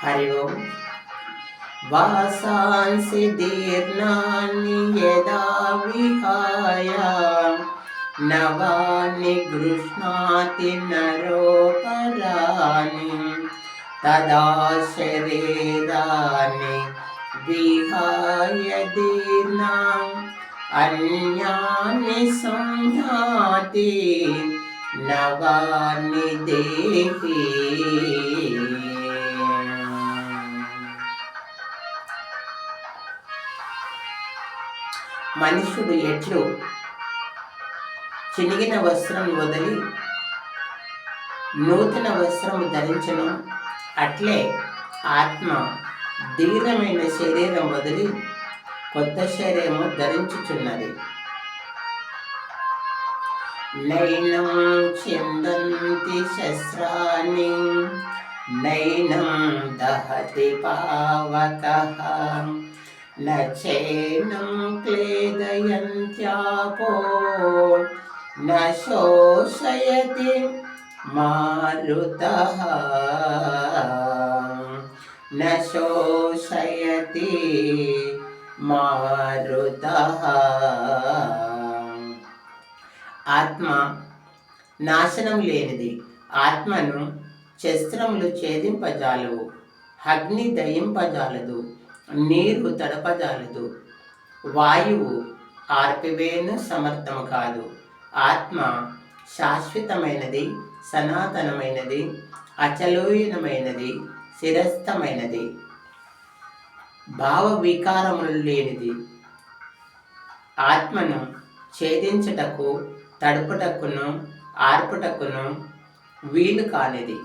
हरि ओम्। वासांसि दीर्णानि यदा विहाय नवानि गृह्णाति नरोपराणि तदा शरीराणि विहाय दीर्णाम् अन्यानि संयाति नवानि देहि। మనుషుడు ఎట్లు చినిగిన వస్త్రం వదిలి నూతన వస్త్రము ధరించను, అట్లే ఆత్మ దీర్ఘమైన శరీరం వదిలి కొత్త శరీరము ధరించుచున్నది. నైనం చిందంతి శస్త్రాన్ని నైనం దహతి పావకః न चैनं क्लेदयन्त्यापो न शोषयति मारुतः न शोषयति मारुतः। ఆత్మ నాశనం లేనిది. ఆత్మను శస్త్రములు ఛేదింపజాలవు, అగ్ని దహింపజాలదు, నీరు తడపజాలదు, వాయువు ఆర్పివేను సమర్థము కాదు. ఆత్మ శాశ్వతమైనది, సనాతనమైనది, అచలోయనమైనది, శిరస్థమైనది, భావ వికారములు లేనిది. ఆత్మను ఛేదించుటకు, తడుపుటకును, ఆర్పుటకును వీలు కానిది.